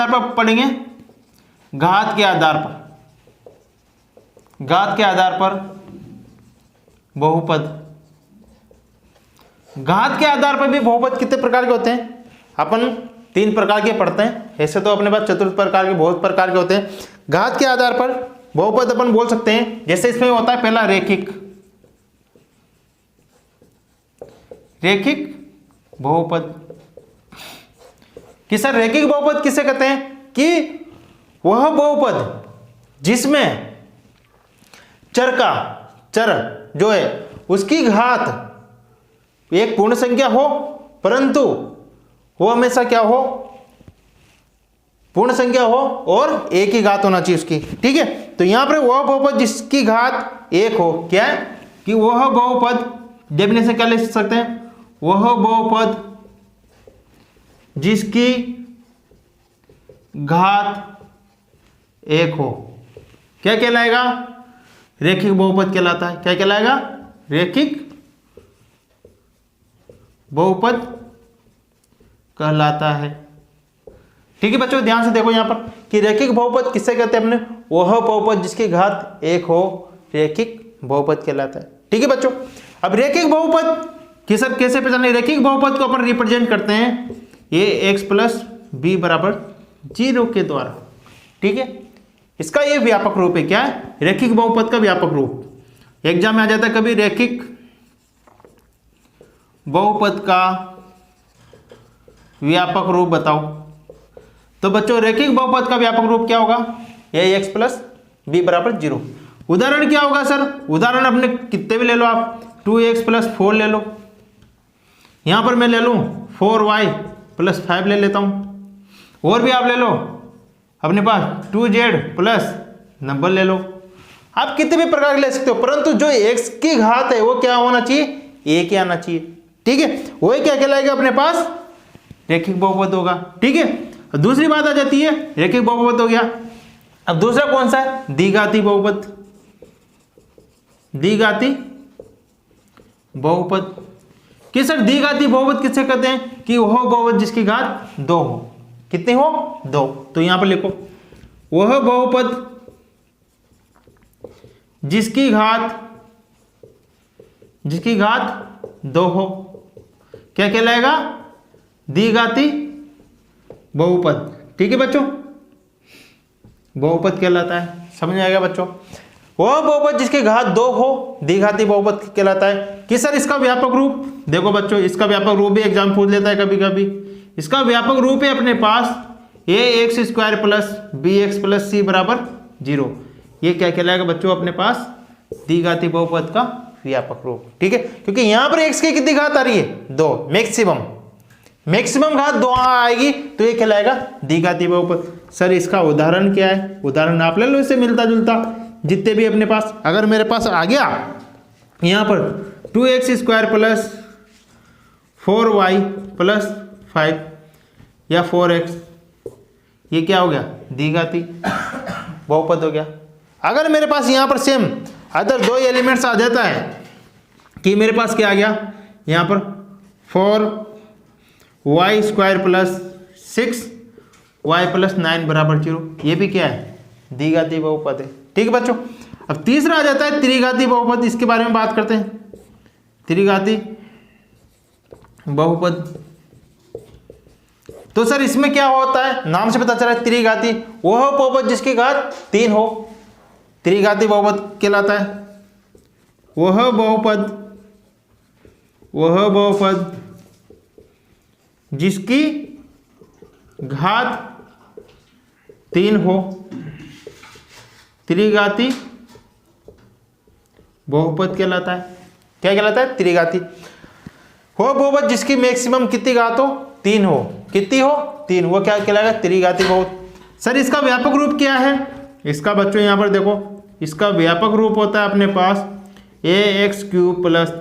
आधार पर पढ़ेंगे, घात के आधार पर, घात के आधार पर बहुपद। घात के आधार पर भी बहुपद कितने प्रकार के होते हैं? अपन 3 प्रकार के पढ़ते हैं, ऐसे तो अपने पास चतुर्थ प्रकार के बहुत प्रकार के होते हैं। घात के आधार पर बहुपद अपन बोल सकते हैं, जैसे इसमें होता है पहला रैखिक, रैखिक बहुपद। कि सर रैखिक बहुपद किसे कहते हैं? कि वह बहुपद जिसमें चर का, चर जो है उसकी घात एक पूर्ण संख्या हो, परंतु वो हमेशा क्या हो? पूर्ण संख्या हो और एक ही घात होना चाहिए उसकी। ठीक है, तो यहां पर वह बहुपद जिसकी घात 1 हो, क्या है कि वह बहुपद, डेफिनेशन क्या लिख सकते हैं? वह बहुपद जिसकी घात 1 हो, क्या कहलाएगा? रैखिक बहुपद कहलाता है। क्या कहलाएगा? रैखिक बहुपद कहलाता है। ठीक है बच्चों, ध्यान से देखो यहां पर कि रैखिक बहुपद किससे कहते हैं अपने? वह बहुपद जिसकी घात 1 हो, रैखिक बहुपद कहलाता है। ठीक है बच्चों, अब रैखिक बहुपद कि सर कैसे पहचाने? रैखिक बहुपद को अपन रिप्रेजेंट करते हैं ax प्लस b बराबर 0 के द्वारा। ठीक है, इसका ये व्यापक रूप है। क्या है? रैखिक बहुपद का व्यापक रूप। एग्जाम में आ जाता है कभी रैखिक बहुपद का व्यापक रूप बताओ, तो बच्चों रैखिक बहुपद का व्यापक रूप क्या होगा? ax प्लस b बराबर 0। उदाहरण क्या होगा सर? उदाहरण अपने कितने भी ले लो आप, 2x प्लस 4 ले लो, यहां पर मैं ले लूं 4y प्लस 5 ले लेता हूं, और भी आप ले लो अपने पास 2z प्लस नंबर ले लो। आप कितने भी प्रकार के ले सकते हो, परंतु जो x की घात है वो क्या होना चाहिए? 1 ही आना चाहिए। ठीक है, वही क्या कहलाएगा अपने पास? रैखिक बहुपद होगा। ठीक है, दूसरी बात आ जाती है, रैखिक बहुपद हो गया। अब दूसरा कौन सा है? द्विघाती बहुपद। द्विघाती बहुपद कि सर द्विघाती बहुपद किससे कहते हैं? कि वह बहुपद जिसकी घात 2 हो। कितनी हो? 2। तो यहां पर लिखो वह बहुपद जिसकी घात 2 हो, क्या कहलाएगा? द्विघाती बहुपद। ठीक है बच्चों, बहुपद कहलाता है। समझ आएगा बच्चों? वह बहुपद जिसकी घात 2 हो, द्विघाती बहुपद कहलाता है। कि सर इसका व्यापक रूप देखो बच्चों, इसका व्यापक रूप भी एग्जाम पूछ लेता है कभी कभी। इसका व्यापक रूप है अपने पास ax square plus bx plus c बराबर 0। ये क्या कहलाएगा बच्चों? अपने पास द्विघाती बहुपद का व्यापक रूप। ठीक है, क्योंकि यहां पर x की कितनी घात आ रही है? 2, मैक्सिमम घात 2 आएगी, तो ये कहलाएगा द्विघाती बहुपद। सर इसका उदाहरण क्या है? उदाहरण आप ले लो इससे मिलता जुलता जितने भी अपने पास। अगर मेरे पास आ गया यहां पर 2x square plus 4y plus 5 या 4x, ये क्या हो गया? द्विघाती बहुपद हो गया। अगर मेरे पास यहां पर सेम अदर 2 एलिमेंट्स आ जाता है कि मेरे पास क्या आ गया यहां पर 4y square plus 6y plus 9 बराबर 0, ये भी क्या है? द्विघाती बहुपद है। ठीक है बच्चों, अब तीसरा आ जाता है त्रिघाती बहुपद। इसके बारे में बात करते हैं। त्रिघाती बहुपद, तो सर इसमें क्या होता है? नाम से पता चला है त्रिघाती, वह बहुपद जिसकी घात 3 हो, त्रिघाती बहुपद कहलाता है। वह बहुपद जिसकी घात 3 हो, त्रिघाती बहुपद कहलाता है। क्या कहलाता है? त्रिघाती। वो बहुपद जिसकी मैक्सिमम कितनी घात हो? 3 हो। कितनी हो? 3। वो क्या कहलाएगा? त्रिघाती बहुपद। सर इसका व्यापक रूप क्या है? इसका बच्चों यहां पर देखो, इसका व्यापक रूप होता है अपने पास ax cube plus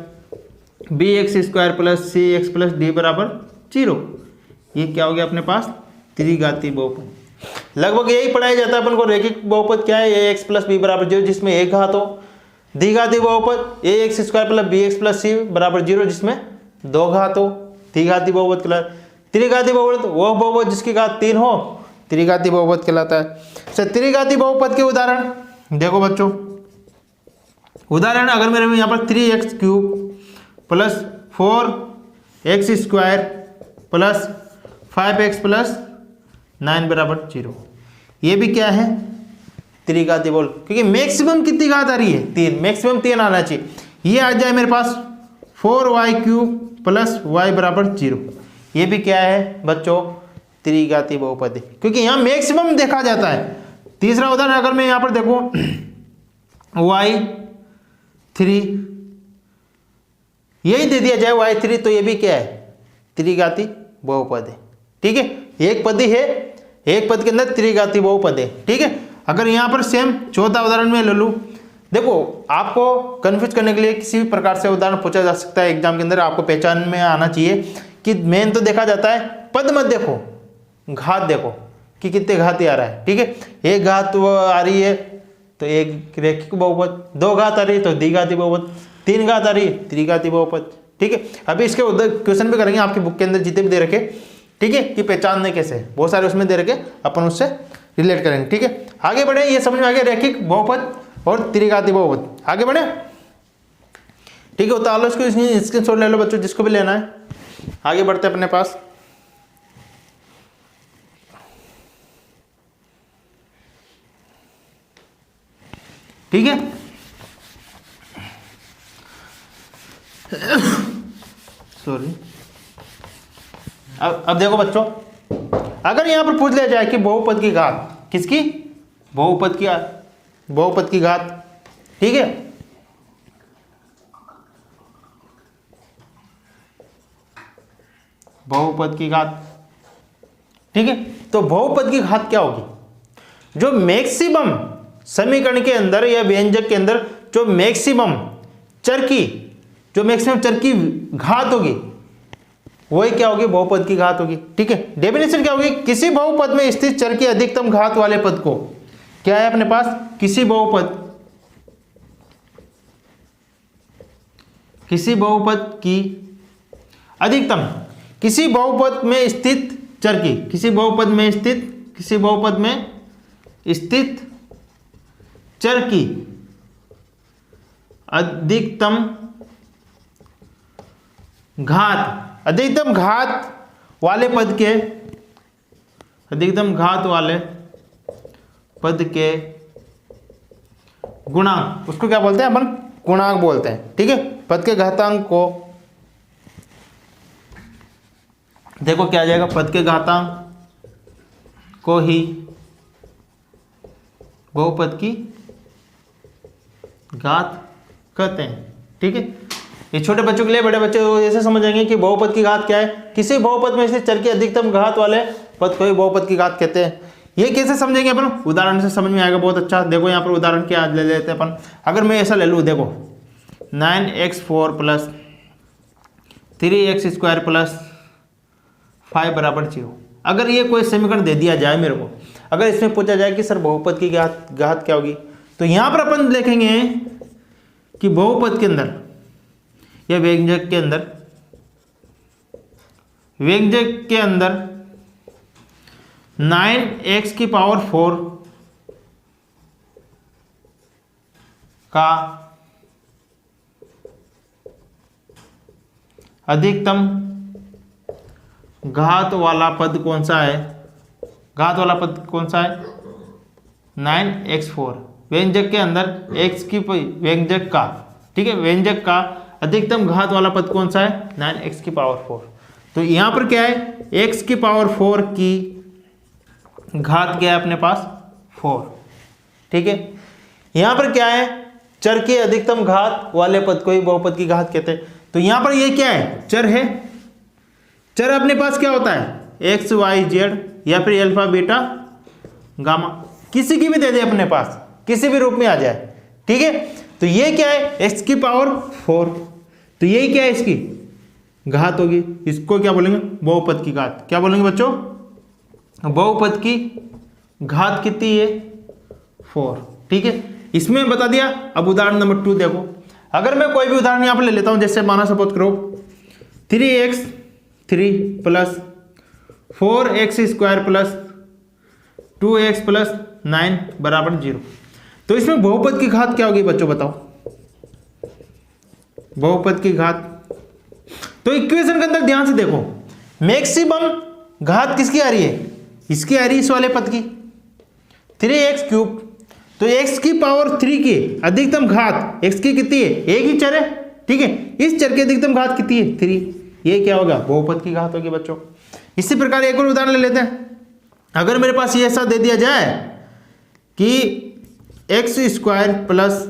bx square plus cx plus d बराबर 0। ये क्या हो गया अपने पास? त्रिघाती बहुपद। लगभग यही पढ़ाया जाता है अपन को। रैखिक बहुपद क्या है? ax प्लस b बराबर 0 जिसमें एक घात हो। द्विघाती बहुपद ax square plus bx plus c बराबर 0 जिसमें 2 घात हो। द्विघाती बहुपद कहलाता है। त्रिघाती बहुपद वह बहुपद जिसकी घात 3 हो, त्रिघाती बहुपद कहलाता है। सर त्रिघाती बहुपद के उदाहरण देखो बच्चों, उदाहरण अगर मेरे में यहाँ पर 3x³ plus 4x² plus 5x plus 9 बराबर 0, ये भी क्या है त्रिघाती बहुपद, क्योंकि मैक्सिमम कितनी घात आ रही है 3, मैक्सिमम 3 आना चाहिए। ये आ जाए मेरे पास 4y³ प्लस y बराबर 0, ये भी क्या है बच्चों त्रिघाती बहुपद है, क्योंकि यहाँ मैक्सिमम देखा जाता है। तीसरा उदाहरण अगर मैं यहाँ पर देखूँ y3 यही दे दिया जाए y3, तो ये भी क्या है त्रिघाती बहुपद है। ठीक है, एक पद ही है, एक पद के अंदर त्रिघाती बहुपद है। ठीक है, अगर यहाँ पर सेम चौथा उदाहरण में ले लूँ, देखो आपको कंफ्यूज करने के लिए किसी भी प्रकार से उदाहरण पूछा जा सकता है एग्जाम के अंदर, आपको पहचान में आना चाहिए कि मेन तो देखा जाता है, पद मत देखो, घात देखो कि कितने घात आ रहा है। ठीक है, एक घात वो आ रही है तो एक रैखिक बहुपद, 2 घात आ रही है तो द्विघाती बहुपद, 3 घात आ रही है त्रिघाती बहुपद। ठीक है, अभी इसके उधर क्वेश्चन भी करेंगे आपकी बुक के अंदर जितने भी दे रखे, ठीक है, कि पहचानने कैसे, बहुत सारे उसमें दे रखे, अपन उससे रिलेट करेंगे। ठीक है, आगे बढ़े, ये समझ में आ गया रैखिक बहुपद और त्रिघाती बहुपद, आगे बढ़े। ठीक है, उतार लो इसको, स्क्रीनशॉट ले लो बच्चों जिसको भी लेना है। आगे बढ़ते अपने पास, ठीक है। सॉरी, अब देखो बच्चों, अगर यहां पर पूछ लिया जाए कि बहुपद की घात किसकी, बहुपद की घात, ठीक है, बहुपद की घात, ठीक है, तो बहुपद की घात क्या होगी, जो मैक्सिमम समीकरण के अंदर या व्यंजक के अंदर जो मैक्सिमम चर की घात होगी वही क्या होगी, बहुपद की घात होगी। ठीक है, डेफिनेशन क्या होगी, किसी बहुपद में स्थित चर की अधिकतम घात वाले पद को, क्या है अपने पास, किसी बहुपद की अधिकतम, किसी बहुपद में स्थित चर की, किसी बहुपद में स्थित चर की अधिकतम घात वाले पद के गुणांक, उसको क्या बोलते हैं अपन, गुणांक बोलते हैं। ठीक है, पद के घातांक को देखो क्या आ जाएगा, पद के घातांक को ही बहुपद की घात कहते हैं। ठीक है, ये छोटे बच्चों के लिए, बड़े बच्चे ऐसे समझेंगे कि बहुपद की घात क्या है, किसी बहुपद में से चर की अधिकतम घात वाले पद को ही बहुपद की घात कहते हैं। ये कैसे समझेंगे अपन, उदाहरण से समझ में आएगा बहुत अच्छा। देखो यहाँ पर उदाहरण क्या ले लेते हैं अपन, अगर मैं ऐसा ले लूँ, देखो 9x4 प्लस 3x² प्लस 5 बराबर 0, अगर ये कोई समीकरण दे दिया जाए मेरे को, अगर इसमें पूछा जाए कि सर बहुपद की घात क्या होगी, तो यहां पर अपन देखेंगे कि बहुपद के अंदर या व्यंजक के अंदर 9x⁴ का अधिकतम घात वाला पद कौन सा है, 9x4, व्यंजक के अंदर व्यंजक का, ठीक है, व्यंजक का अधिकतम घात वाला पद कौन सा है, 9x⁴। तो यहां पर क्या है, x⁴ की घात क्या है अपने पास 4। ठीक है, यहां पर क्या है, चर के अधिकतम घात वाले पद को ही बहुपद की घात कहते हैं। तो यहां पर ये क्या है, चर है, चर अपने पास क्या होता है, x y z या फिर अल्फा बीटा गामा, किसी की भी दे दे अपने पास, किसी भी रूप में आ जाए। ठीक है, तो ये क्या है, x⁴, तो यही क्या है, इसकी घात होगी, इसको क्या बोलेंगे, बहुपद की घात। क्या बोलेंगे बच्चों, बहुपद की घात कितनी है, 4। ठीक है, इसमें बता दिया। अब उदाहरण नंबर 2 देखो, अगर मैं कोई भी उदाहरण यहां पर ले लेता हूं, जैसे माना सपोज करो 3x3 plus 4x² plus 2x plus 9 बराबर 0। तो इसमें बहुपद की घात क्या होगी बच्चों, बताओ। बहुपद की घात, तो इक्वेशन के अंदर ध्यान से देखो, मैक्सिमम घात किसकी आ रही है, इसकी आ रही है, इस वाले पद की 3x क्यूब। तो x की पावर 3 की अधिकतम घात x की कितनी है, एक ही चर है, ठीक है, इस चर की अधिकतम घात कितनी है 3। ये क्या होगा, बहुपद की घात होगी बच्चों। इसी प्रकार एक और उदाहरण ले लेते हैं। अगर मेरे पास ये ऐसा दे दिया जाए कि x स्क्वायर प्लस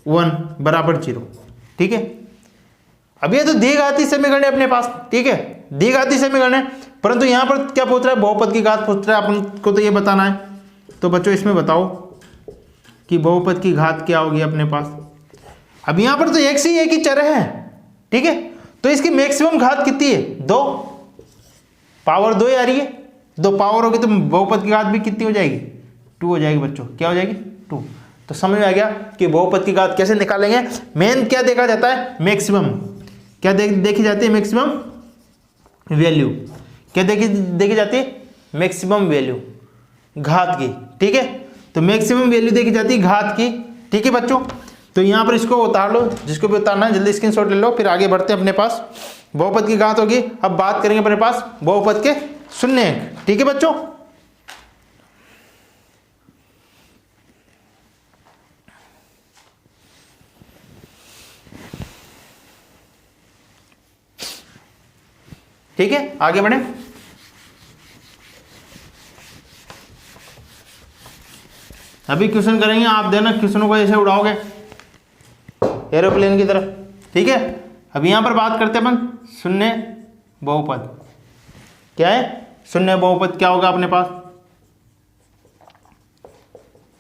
1 बराबर 0, ठीक है। अब ये तो द्विघाती समीकरण है अपने पास, ठीक है, द्विघाती समीकरण है, परंतु यहां पर क्या पूछ रहा है, बहुपद की घात पूछ रहा है, अपन को तो ये बताना है। तो बच्चों इसमें बताओ कि बहुपद की घात क्या होगी अपने पास। अब यहां पर तो एक ही चर है, ठीक है, तो इसकी मैक्सिमम घात कितनी है, 2, पावर 2 आ रही है, 2 पावर होगी तो बहुपद की घात भी कितनी हो जाएगी, 2 हो जाएगी बच्चों। क्या हो जाएगी, 2। तो समझ में आ गया कि बहुपद की घात कैसे निकालेंगे। मेन क्या देखा जाता है, मैक्सिमम। क्या देखी जाती है, मैक्सिमम वैल्यू। क्या देखी जाती है, मैक्सिमम वैल्यू घात की, ठीक है। तो मैक्सिमम वैल्यू देखी जाती है घात की, ठीक है बच्चों। तो यहां पर इसको उतार लो, जिसको भी उतारना है जल्दी स्क्रीनशॉट ले लो, फिर आगे बढ़ते हैं अपने पास। बहुपद की घात होगी, अब बात करेंगे अपने पास बहुपद के शून्य अंक, ठीक है बच्चों। ठीक है, आगे बढ़े। अभी क्वेश्चन करेंगे, आप देना क्वेश्चनों को ऐसे उड़ाओगे एरोप्लेन की तरह, ठीक है। अब यहां पर बात करते हैं अपन शून्य बहुपद। क्या है, शून्य बहुपद क्या होगा अपने पास।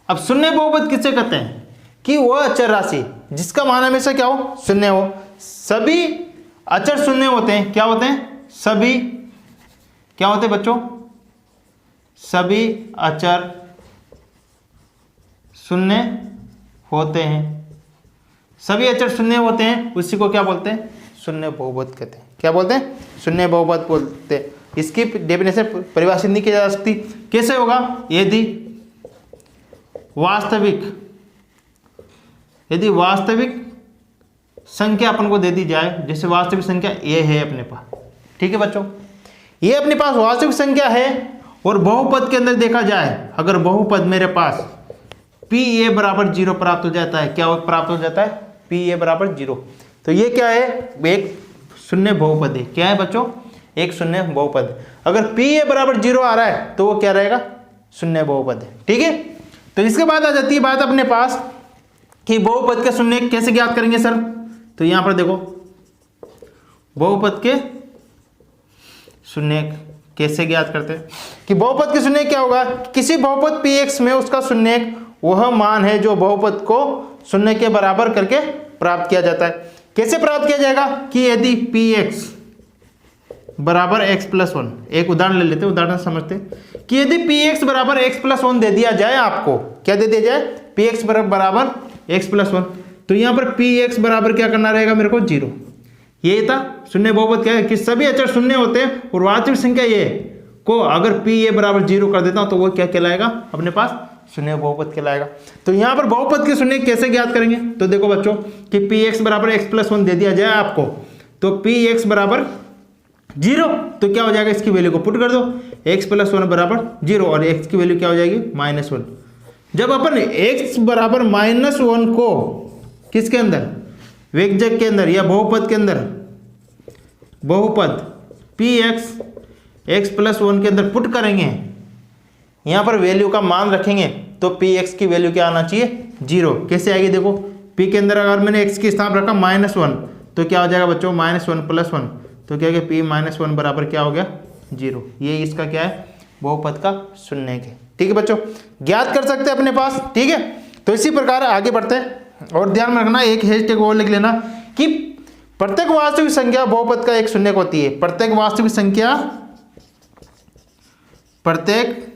अब शून्य बहुपद किससे कहते हैं, कि वह अचर राशि जिसका मान हमेशा क्या हो, शून्य हो। सभी अचर शून्य होते हैं, क्या होते हैं, सभी क्या होते हैं बच्चों, सभी अचर शून्य होते हैं। सभी अचर शून्य होते हैं, उसी को क्या बोलते हैं, शून्य बहुपद कहते हैं। क्या बोलते हैं, शून्य बहुपद बोलते हैं। इसकी डेफिनेशन परिभाषित नहीं की जा सकती। कैसे होगा, यदि वास्तविक संख्या अपन को दे दी जाए, जैसे वास्तविक संख्या ये है अपने पास, ठीक है बच्चों, ये अपने पास वास्तविक संख्या है, और बहुपद के अंदर देखा जाए, अगर बहुपद मेरे पास पी ए बराबर 0 प्राप्त हो जाता है, क्या प्राप्त हो जाता है, पी ए बराबर 0, तो ये क्या है, एक शून्य बहुपद है। क्या है बच्चों, एक शून्य बहुपद। अगर पी ए बराबर 0 आ रहा है तो वो क्या रहेगा, शून्य बहुपद है, ठीक है। तो इसके बाद आ जाती है बात अपने पास कि बहुपद के शून्य कैसे ज्ञात करेंगे सर। तो यहां पर देखो, बहुपद के शून्य कैसे ज्ञात करते हैं, कि बहुपद के शून्य क्या होगा, किसी बहुपद px में उसका शून्य वह मान है जो बहुपद को शून्य के बराबर करके प्राप्त किया जाता है। कैसे प्राप्त किया जाएगा, कि यदि px बराबर x प्लस 1, एक उदाहरण ले लेते हैं, उदाहरण समझते हैं कि यदि px बराबर x प्लस 1 दे दिया जाए, आपको क्या दे दिया जाए, px बराबर x प्लस 1, तो यहां पर px बराबर क्या करना रहेगा मेरे को, 0। ये था शून्य बहुपद, क्या है कि सभी अचर शून्य होते हैं, और वास्तविक संख्या ये को अगर पी ए बराबर 0 कर देता हूं तो वो क्या कहलाएगा अपने पास, शून्य बहुपद कहलाएगा। तो यहां पर बहुपद के शून्य कैसे ज्ञात करेंगे, तो देखो बच्चों कि पी एक्स बराबर एक्स प्लस 1 दे दिया जाए आपको, तो पी एक्स बराबर 0, तो क्या हो जाएगा, इसकी वैल्यू को पुट कर दो, एक्स प्लस 1 बराबर 0, और एक्स की वैल्यू क्या हो जाएगी, -1। जब अपन एक्स बराबर -1 को किसके अंदर, व्यंजक के अंदर या बहुपद के अंदर, बहुपद पी एक्स प्लस 1 के अंदर पुट करेंगे, यहां पर वैल्यू का मान रखेंगे, तो पी एक्स की वैल्यू क्या आना चाहिए, 0। कैसे आएगी, देखो p के अंदर अगर मैंने x की स्थान रखा -1, तो क्या हो जाएगा बच्चों, -1 प्लस 1, तो क्या p -1 बराबर क्या हो गया, 0। ये इसका क्या है, बहुपद का शून्य है, ठीक है बच्चों, ज्ञात कर सकते हैं अपने पास, ठीक है। तो इसी प्रकार आगे बढ़ते हैं, और ध्यान में रखना, एक हैशटैग और लिख लेना कि प्रत्येक वास्तविक संख्या बहुपद का एक शून्य होती है। प्रत्येक वास्तविक संख्या, प्रत्येक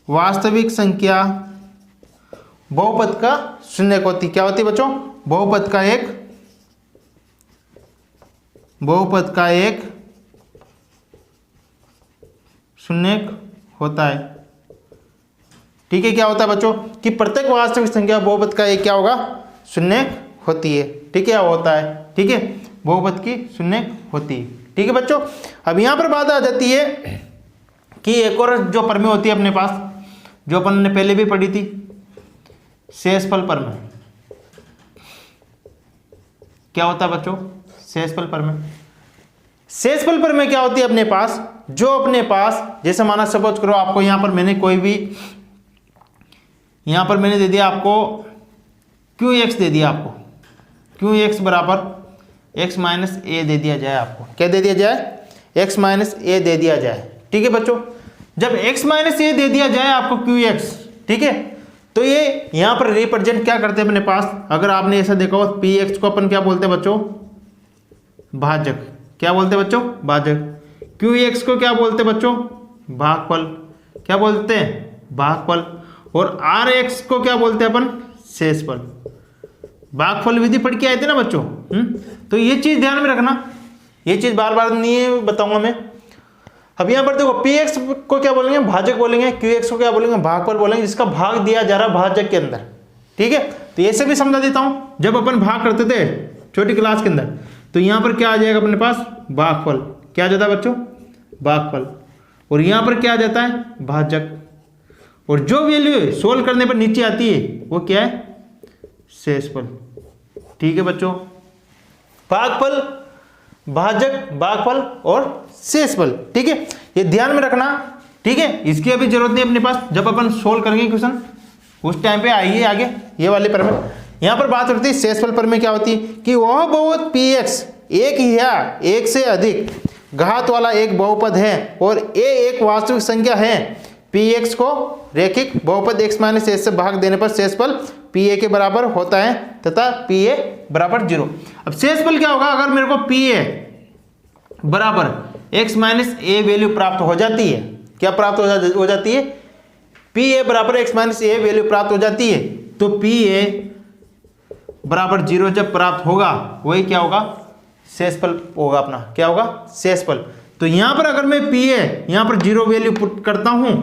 वास्तविक संख्या बहुपद का शून्य होती, क्या होती है बच्चों, बहुपद का एक शून्य होता है। ठीक है, क्या होता है बच्चों कि प्रत्येक वास्तविक संख्या बहुपद का एक क्या होगा, शून्य होती है। ठीक है, होता है। ठीक है, बहुपद की शून्य होती है। ठीक है बच्चों, अब यहाँ पर बात आ जाती है कि एक और जो प्रमेय होती है अपने पास, जो अपन ने पहले भी पढ़ी थी, शेषफल प्रमेय। क्या होता है बच्चों, शेषफल प्रमेय। शेषफल प्रमेय क्या होती है अपने पास, जो अपने पास जैसे माना सपोज करो आपको यहाँ पर मैंने कोई भी, यहाँ पर मैंने दे दिया आपको QX दे दिया, आपको QX बराबर x माइनस ए दे दिया जाए। आपको क्या दे दिया जाए, x माइनस ए दे दिया जाए। ठीक है बच्चों, जब x माइनस ए दे दिया जाए आपको QX, ठीक है, तो ये यहाँ पर रिप्रेजेंट क्या करते हैं अपने पास, अगर आपने ऐसा देखा हो PX को अपन क्या बोलते हैं बच्चों, भाजक। क्या बोलते हैं बच्चों, भाजक। QX को क्या बोलते हैं बच्चों, भागफल। क्या बोलते हैं, भागफल। और RX को क्या बोलते हैं अपन, शेषफल। भागफल विधि पढ़ के आए थे ना बच्चों। तो ये चीज ध्यान में रखना, ये चीज बार बार नहीं बताऊंगा मैं। अब यहाँ पर देखो PX को क्या बोलेंगे, भाजक बोलेंगे, QX को क्या बोलेंगे, भागफल बोलेंगे, जिसका भाग दिया जा रहा है भाजक के अंदर। ठीक है, तो ऐसे भी समझा देता हूं, जब अपन भाग करते थे छोटी क्लास के अंदर, तो यहाँ पर क्या आ जाएगा अपने पास, भागफल। क्या आ जाता है बच्चों, भागफल। और यहाँ पर क्या आ जाता है, भाजक। और जो वैल्यू सोल्व करने पर नीचे आती है वो क्या है, शेषफल। ठीक है बच्चों, भागफल, भाजक, भागफल और शेषफल। ठीक है, ये ध्यान में रखना। ठीक है, इसकी अभी जरूरत नहीं अपने पास, जब अपन सोल्व करेंगे क्वेश्चन उस टाइम पे आइए आगे ये वाले प्रमेय। यहाँ पर बात होती है शेषफल प्रमेय क्या होती है कि वह बहुपद PX एक या एक से अधिक घात वाला एक बहुपद है और ए एक वास्तविक संख्या है। PX को रैखिक बहुपद x माइनस ए से भाग देने पर शेषफल PA के बराबर होता है तथा PA बराबर 0। अब शेषफल क्या होगा, अगर मेरे को PA बराबर x माइनस ए वैल्यू प्राप्त हो जाती है, क्या प्राप्त हो जाती है, PA बराबर x माइनस ए वैल्यू प्राप्त हो जाती है, तो PA बराबर 0 जब प्राप्त होगा वही क्या होगा, शेषफल होगा अपना। क्या होगा, शेषफल। तो यहां पर अगर मैं PA यहां पर 0 वैल्यू पुट करता हूं,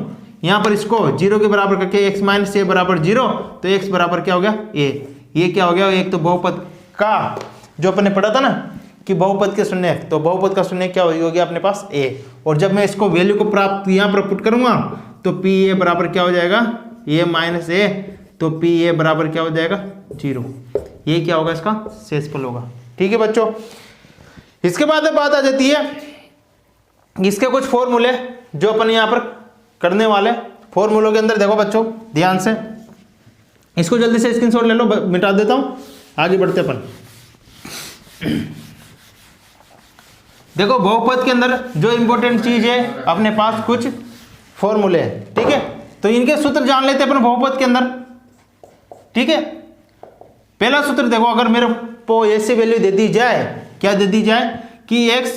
यहां पर इसको 0 के बराबर करके x माइनस ए बराबर 0, तो x बराबर क्या हो गया, a। ये क्या हो गया, एक तो बहुपद का जो अपने पढ़ा था ना कि बहुपद के शून्य, तो बहुपद का शून्य क्या हो गया अपने पास a। और जब मैं इसको वैल्यू को प्राप्त यहां पर पुट करूंगा तो PA बराबर क्या हो जाएगा, a माइनस ए, तो PA बराबर क्या हो जाएगा, 0। ये क्या होगा, इसका शेषफल होगा। ठीक है बच्चों, इसके बाद बात आ जाती है इसके कुछ फॉर्मूले जो अपन यहाँ पर करने वाले। फॉर्मूलों के अंदर देखो बच्चों ध्यान से, इसको जल्दी से स्क्रीनशॉट ले लो, मिटा देता हूं, आगे बढ़ते अपन। देखो बहुपद के अंदर जो इंपॉर्टेंट चीज है अपने पास कुछ फॉर्मूले हैं। ठीक है, तो इनके सूत्र जान लेते हैं अपन बहुपद के अंदर। ठीक है, पहला सूत्र देखो, अगर मेरे को ऐसी वैल्यू दे दी जाए, क्या दे दी जाए कि x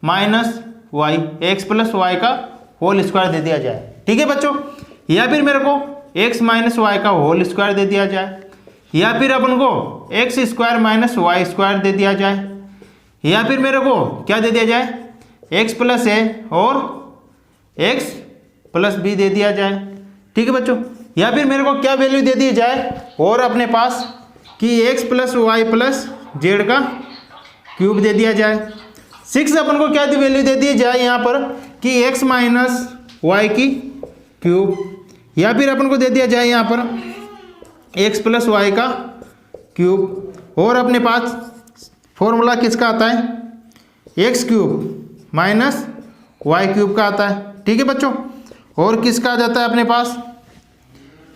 minus Y, X plus Y का होल स्क्वायर दे दिया जाए। ठीक है बच्चों, या फिर मेरे को x माइनस वाई का होल स्क्वायर दे दिया जाए, या फिर अपन को X square minus Y square दे दिया जाए, या फिर मेरे को क्या दे दिया जाए, x प्लस ए और x प्लस बी दे दिया जाए। ठीक है बच्चों, या फिर मेरे को क्या वैल्यू दे दी जाए और अपने पास कि x plus Y plus Z का क्यूब दे दिया जाए। 6 अपन को क्या वैल्यू दे दी जाए यहाँ पर कि x माइनस वाई की क्यूब, या फिर अपन को दे दिया जाए यहाँ पर x प्लस वाई का क्यूब। और अपने पास फॉर्मूला किसका आता है, X cube minus Y cube का आता है। ठीक है बच्चों, और किसका आ जाता है अपने पास,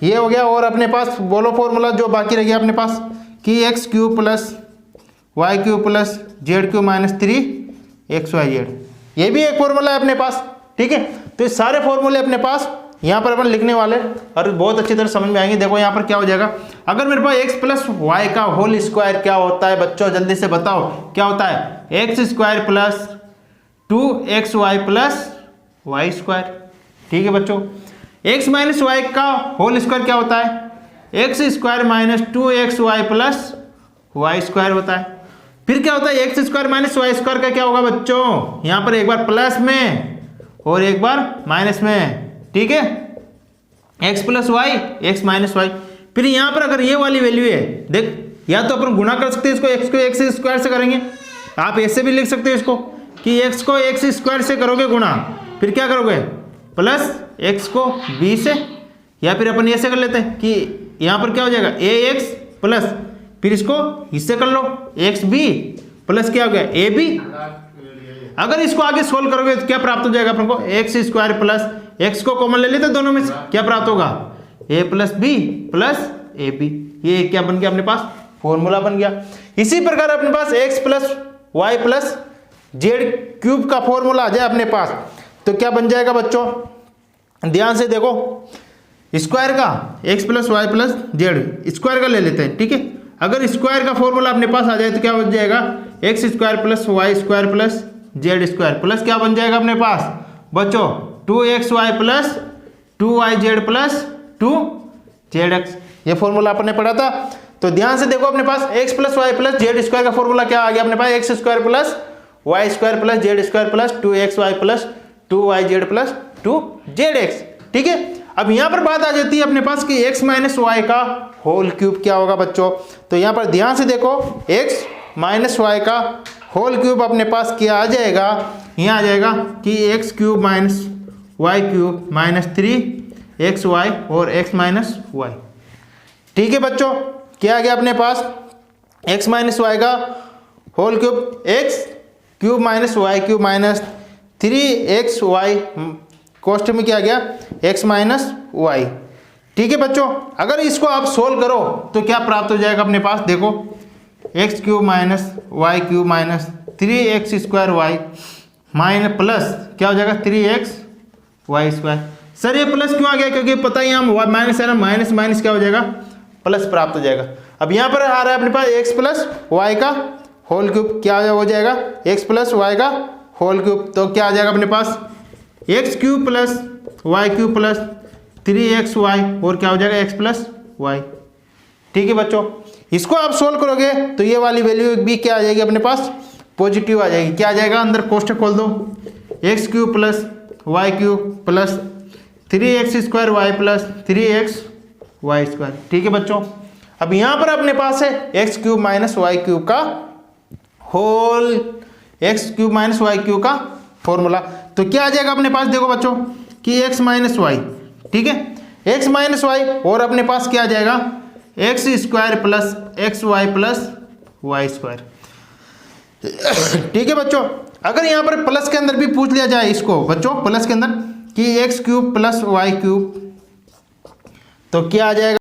ये हो गया। और अपने पास बोलो फॉर्मूला जो बाकी रह गया अपने पास कि x cube plus Y cube plus Z cube minus 3xyz, ये भी एक फॉर्मूला है अपने पास। ठीक है, तो ये सारे फॉर्मूले अपने पास यहाँ पर अपन लिखने वाले और बहुत अच्छी तरह समझ में आएंगे। देखो यहाँ पर क्या हो जाएगा, अगर मेरे पास x प्लस वाई का होल स्क्वायर क्या होता है बच्चों, जल्दी से बताओ क्या होता है, X square plus 2xy plus Y square. ठीक है बच्चों, x माइनस वाई का होल स्क्वायर क्या होता है, X square minus 2xy plus Y square होता है। फिर क्या होता है, X square minus Y square का क्या होगा बच्चों, यहाँ पर एक बार प्लस में और एक बार माइनस में, ठीक है, x plus Y X minus Y. फिर यहाँ पर अगर ये वाली वैल्यू है, देख या तो अपन गुणा कर सकते हैं इसको, x को एक्स स्क्वायर से करेंगे, आप ऐसे भी लिख सकते हो इसको कि x को एक्स स्क्वायर से करोगे गुणा, फिर क्या करोगे प्लस x को b से, या फिर अपन ऐसे कर लेते हैं कि यहाँ पर क्या हो जाएगा ax प्लस फिर इसको इससे कर लो xb प्लस क्या हो गया ab। अगर इसको आगे सोल्व करोगे तो क्या प्राप्त हो जाएगा अपन को, एक्स स्क्वायर प्लस x को कॉमन ले लेते दोनों में से, क्या प्राप्त होगा a plus B plus A B. ये क्या बन गया अपने पास, फॉर्मूला बन गया। इसी प्रकार अपने पास x plus Y plus Z cube का फॉर्मूला आ जाए अपने पास, तो क्या बन जाएगा बच्चों, ध्यान से देखो, स्क्वायर का x plus Y plus Z square का ले लेते हैं, ठीक है। अगर स्क्वायर का फॉर्मूला अपने पास आ जाए तो क्या बन जाएगा, x square plus Y square plus Z square plus क्या बन जाएगा अपने पास बच्चों 2xy plus 2yz plus 2zx। ये फॉर्मूला अपने पढ़ा था, तो ध्यान से देखो अपने पास x plus Y plus Z square का फॉर्मूला क्या आ गया अपने पास, X square plus Y square plus Z square plus 2xy plus 2yz plus 2zx, ठीक है। अब यहाँ पर बात आ जाती है अपने पास कि x माइनस वाई का होल क्यूब क्या होगा बच्चों, तो यहाँ पर ध्यान से देखो x माइनस वाई का होल क्यूब अपने पास क्या आ जाएगा, यहाँ आ जाएगा कि x cube minus Y cube minus 3xy और x माइनस वाई, ठीक है बच्चों। क्या आ गया अपने पास, x माइनस वाई का whole cube x cube minus Y cube minus 3xy कोष्ठ में क्या आ गया x माइनस वाई, ठीक है बच्चों। अगर इसको आप सोल्व करो तो क्या प्राप्त हो जाएगा अपने पास, देखो x cube minus Y cube minus 3x square y minus plus क्या हो जाएगा 3x वाई स्क्वायर। सर ये प्लस क्यों आ गया, क्योंकि पता ही हम माइनस है ना, माइनस माइनस क्या हो जाएगा प्लस प्राप्त हो जाएगा। अब यहाँ पर आ रहा है अपने पास x प्लस वाई का होल क्यूब, क्या हो जाएगा x प्लस वाई का होल क्यूब, तो क्या आ जाएगा अपने पास X cube plus Y cube plus 3xy और क्या हो जाएगा x प्लस वाई, ठीक है बच्चों। इसको आप सोल्व करोगे तो ये वाली वैल्यू भी क्या आ जाएगी अपने पास, पॉजिटिव आ जाएगी। क्या आ जाएगा, अंदर कोष्ठक खोल दो, X cube plus Y cube plus 3x square Y plus 3x Y square, ठीक है बच्चों। अब यहाँ पर अपने पास है X cube minus Y cube का whole, X cube minus Y cube का फॉर्मूला, तो क्या आ जाएगा अपने पास, देखो बच्चों कि एक्स माइनस वाई, ठीक है, एक्स माइनस वाई और अपने पास क्या आ जाएगा x square plus x y plus Y square, ठीक है बच्चों। अगर यहाँ पर प्लस के अंदर भी पूछ लिया जाए इसको बच्चों, प्लस के अंदर कि x cube plus Y cube, तो क्या आ जाएगा